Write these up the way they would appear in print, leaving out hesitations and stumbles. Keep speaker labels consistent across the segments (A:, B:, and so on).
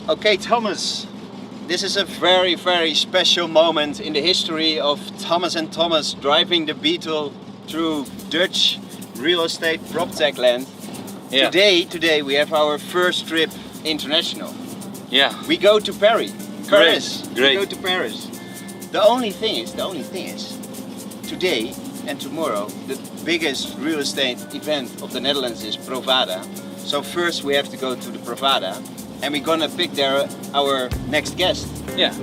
A: Okay, Thomas, this is a very, very special moment in the history of Thomas and Thomas driving the Beetle through Dutch real estate PropTech land.
B: Yeah.
A: Today we have our first trip international.
B: Yeah.
A: We go to Paris.
B: Great.
A: We go to Paris. The only thing is, today and tomorrow, the biggest real estate event of the Netherlands is Provada. So first we have to go to the Provada, and we're gonna pick there our next guest.
B: Yeah.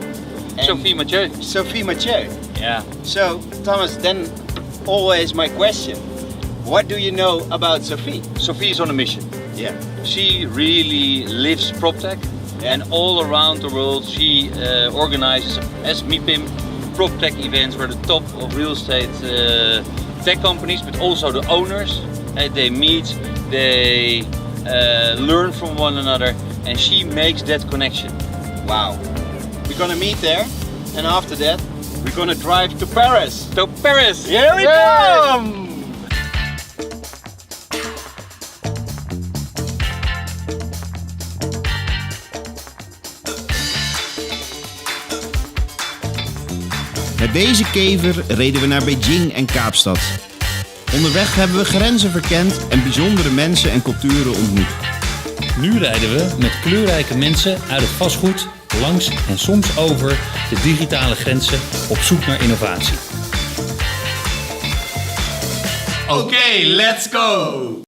A: And
B: Sophie Mathieu.
A: Sophie Mathieu.
B: Yeah.
A: So Thomas, then always my question: what do you know about Sophie?
B: Sophie is on a mission.
A: Yeah.
B: She really lives PropTech, and all around the world she organizes as MIPIM Proptech events where the top of real estate tech companies, but also the owners, they meet, they learn from one another, and she makes that connection.
A: Wow. We're gonna meet there, and after that, we're gonna drive to Paris.
B: To Paris!
A: Here we come!
C: Met deze kever reden we naar Beijing en Kaapstad. Onderweg hebben we grenzen verkend en bijzondere mensen en culturen ontmoet.
D: Nu rijden we met kleurrijke mensen uit het vastgoed langs en soms over de digitale grenzen op zoek naar innovatie.
C: Oké, let's go!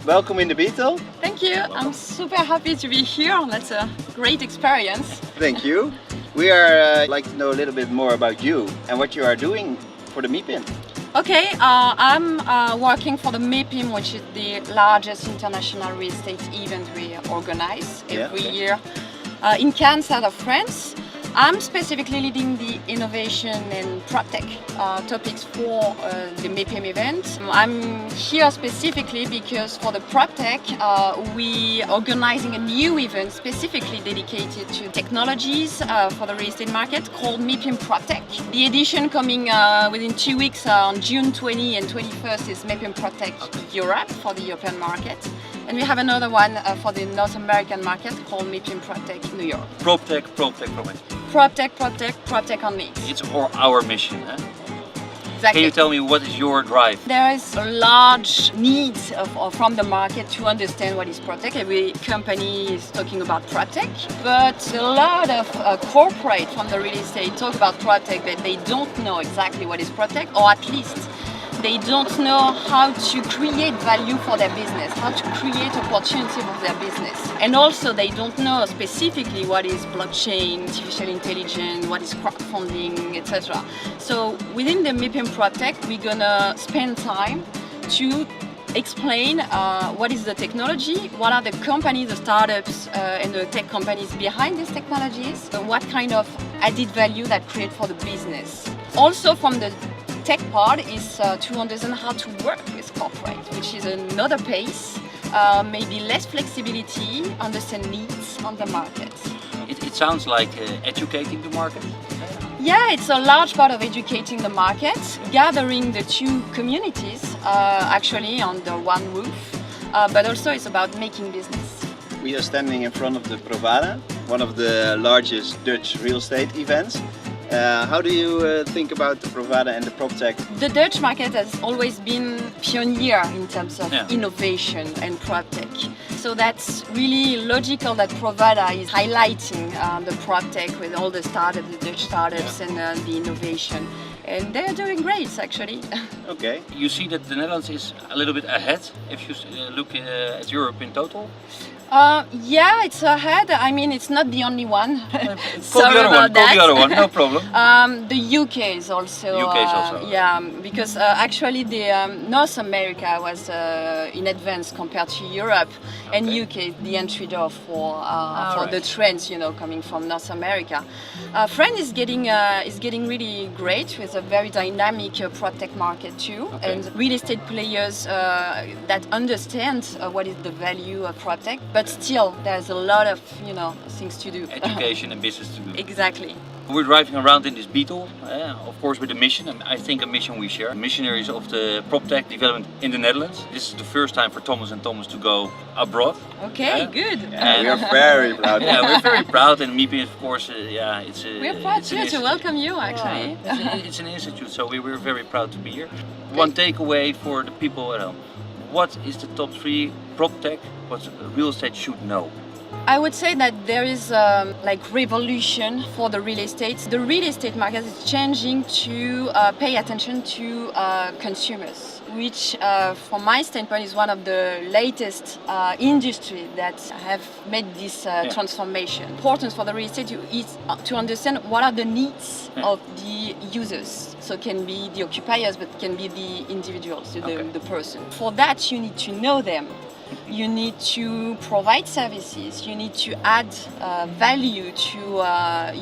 A: Welcome in the Beetle.
E: Thank you. I'm super happy to be here. That's a great experience.
A: Thank you. We are like to know a little bit more about you and what you are doing for the MIPIM.
E: Okay, I'm working for the MIPIM, which is the largest international real estate event we organize every year in Cannes, south of France. I'm specifically leading the innovation and PropTech topics for the MIPIM event. I'm here specifically because for the PropTech we are organizing a new event specifically dedicated to technologies for the real estate market called MIPIM Proptech. The edition coming within 2 weeks on June 20 and 21st is MIPIM Proptech Europe for the European market. And we have another one for the North American market called MIPIM Proptech New York.
B: PropTech.
E: PropTech only.
B: It's our mission. Eh?
E: Exactly.
B: Can you tell me what is your drive?
E: There is a large need from the market to understand what is PropTech. Every company is talking about PropTech, but a lot of corporate from the real estate talk about PropTech, but they don't know exactly what is PropTech, or at least they don't know how to create value for their business, how to create opportunity for their business. And also they don't know specifically what is blockchain, artificial intelligence, what is crowdfunding, etc. So within the MIPIM Proptech, we're gonna spend time to explain what is the technology, what are the companies, the startups and the tech companies behind these technologies, what kind of added value that create for the business. Also from the tech part is to understand how to work with corporate, which is another pace, maybe less flexibility, understand needs on the market.
B: It sounds like educating the market.
E: Yeah, it's a large part of educating the market, gathering the two communities actually under one roof, but also it's about making business.
A: We are standing in front of the Provada, one of the largest Dutch real estate events. How do you think about the Provada and the PropTech?
E: The Dutch market has always been pioneer in terms of innovation and PropTech. So that's really logical that Provada is highlighting the PropTech with all the startups, the Dutch startups and the innovation. And they're doing great actually.
A: Okay.
B: You see that the Netherlands is a little bit ahead if you look at Europe in total?
E: Yeah, it's ahead. I mean, it's not the only one.
B: Call
E: Sorry
B: the other
E: about
B: one. Call
E: that.
B: the other one. No problem.
E: The UK is also.
B: UK is also,
E: Yeah, because actually the North America was in advance compared to Europe, and UK is the entry door for
B: right.
E: the trends, coming from North America. France is getting really great with a very dynamic PropTech market too, and real estate players that understand what is the value of PropTech. But still, there's a lot of things to do.
B: Education and business to do.
E: Exactly.
B: We're driving around in this Beetle, of course with a mission, and I think a mission we share. Missionaries of the PropTech development in the Netherlands. This is the first time for Thomas and Thomas to go abroad.
E: Okay, good.
A: And we are very proud.
B: Yeah, we're very proud, and MIPIM, of course, it's a.
E: We're proud
B: it's an
E: too to
B: institute.
E: welcome you, actually.
B: It's an institute, so we're very proud to be here. One takeaway for the people at home: what is the top 3 PropTech what real estate should know?
E: I would say that there is revolution for the real estate. The real estate market is changing to pay attention to consumers, which from my standpoint is one of the latest industry that have made this transformation. Important for the real estate is to understand what are the needs of the users. So it can be the occupiers, but it can be the individuals, the person. For that you need to know them. You need to provide services, you need to add value to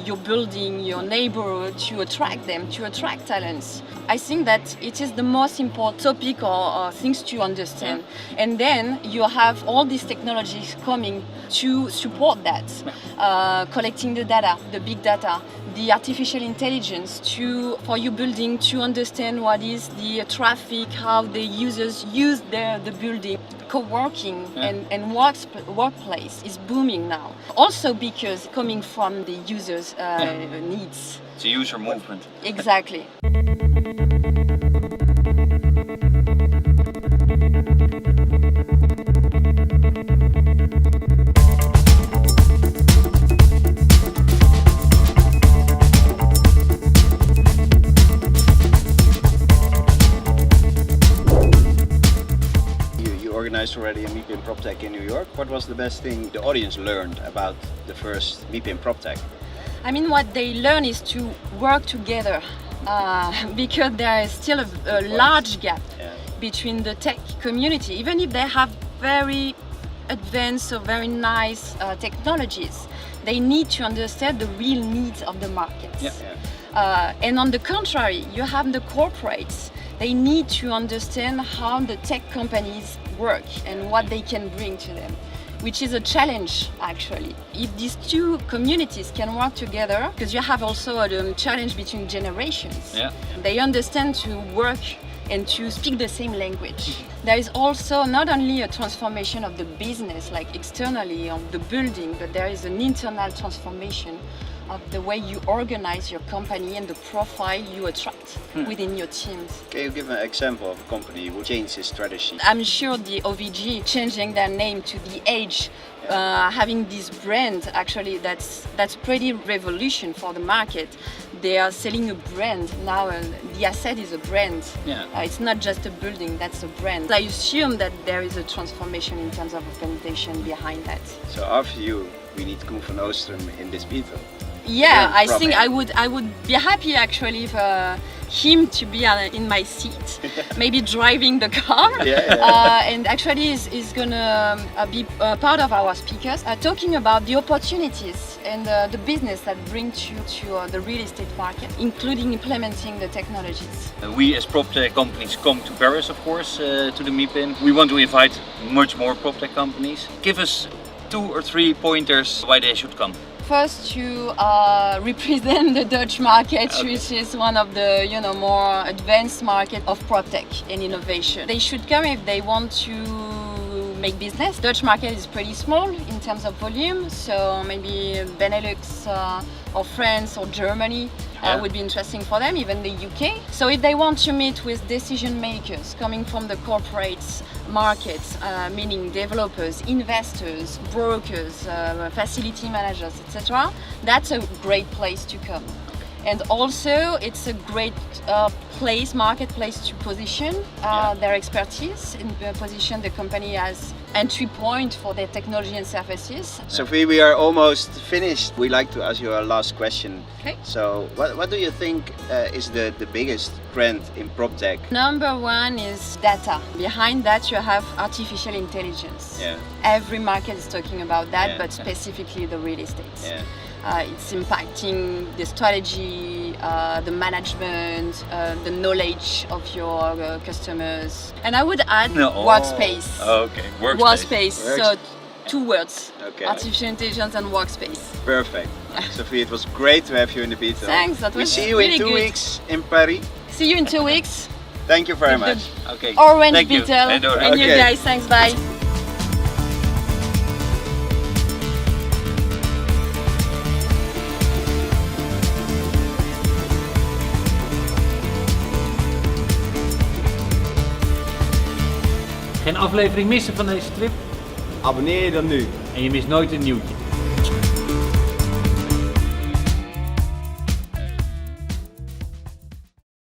E: your building, your neighborhood, to attract them, to attract talents. I think that it is the most important topic or things to understand. And then you have all these technologies coming to support that, collecting the data, the big data, the artificial intelligence for your building to understand what is the traffic, how the users use the building. Co-working and workplace is booming now. Also because coming from the users' needs.
B: It's a user movement.
E: Exactly.
A: Organized already a MIPIM Proptech in New York. What was the best thing the audience learned about the first MIPIM Proptech?
E: I mean, what they learn is to work together because there is still a large gap between the tech community. Even if they have very advanced or very nice technologies, they need to understand the real needs of the markets. And on the contrary, you have the corporates. They need to understand how the tech companies work and what they can bring to them, which is a challenge actually. If these two communities can work together, because you have also a challenge between generations. They understand to work and to speak the same language. There is also not only a transformation of the business, like externally of the building, but there is an internal transformation of the way you organize your company and the profile you attract within your teams.
A: Can you give an example of a company who changed its strategy?
E: I'm sure the OVG changing their name to the Age, having this brand actually that's pretty revolution for the market. They are selling a brand now, and the asset is a brand. It's not just a building, that's a brand. I assume that there is a transformation in terms of organization behind that.
A: So after you, we need Koen van Oostrum in this Beetle.
E: Yeah, I think I would be happy actually for him to be in my seat, maybe driving the car. And actually is gonna be part of our speakers, talking about the opportunities and the business that bring to the real estate market, including implementing the technologies.
B: We as PropTech companies come to Paris, of course, to the MIPIM. We want to invite much more PropTech companies. Give us 2 or 3 pointers why they should come.
E: First, to represent the Dutch market, which is one of the more advanced market of PropTech and innovation. They should come if they want to make business. Dutch market is pretty small in terms of volume, so maybe Benelux or France or Germany would be interesting for them, even the UK. So if they want to meet with decision makers coming from the corporate markets, meaning developers, investors, brokers, facility managers, etc., that's a great place to come. And also it's a great marketplace to position their expertise and position the company as entry point for their technology and services.
A: Sophie, we are almost finished. We like to ask you our last question.
E: Okay.
A: So, what do you think is the biggest trend in PropTech?
E: Number one is data. Behind that you have artificial intelligence.
A: Yeah.
E: Every market is talking about that,
A: Yeah.
E: but specifically the real estate.
A: Yeah.
E: It's impacting the strategy, the management, the knowledge of your customers. And I would add workspace.
B: Okay,
E: Workspace. So 2 words.
A: Okay.
E: Artificial intelligence and workspace.
A: Perfect. Sophie, it was great to have you in the Beetle.
E: Thanks, that
A: We
E: was
A: see you
E: really
A: in 2
E: good.
A: weeks in Paris.
E: See you in 2 weeks.
A: Thank you very
E: With the
A: much.
B: Okay.
E: Orange
B: Thank you.
E: Beetle.
B: And orange.
E: And you
A: Okay.
E: guys, thanks, bye.
D: Geen aflevering missen van deze trip
F: Abonneer je dan nu.
D: en je mist nooit een nieuwtje.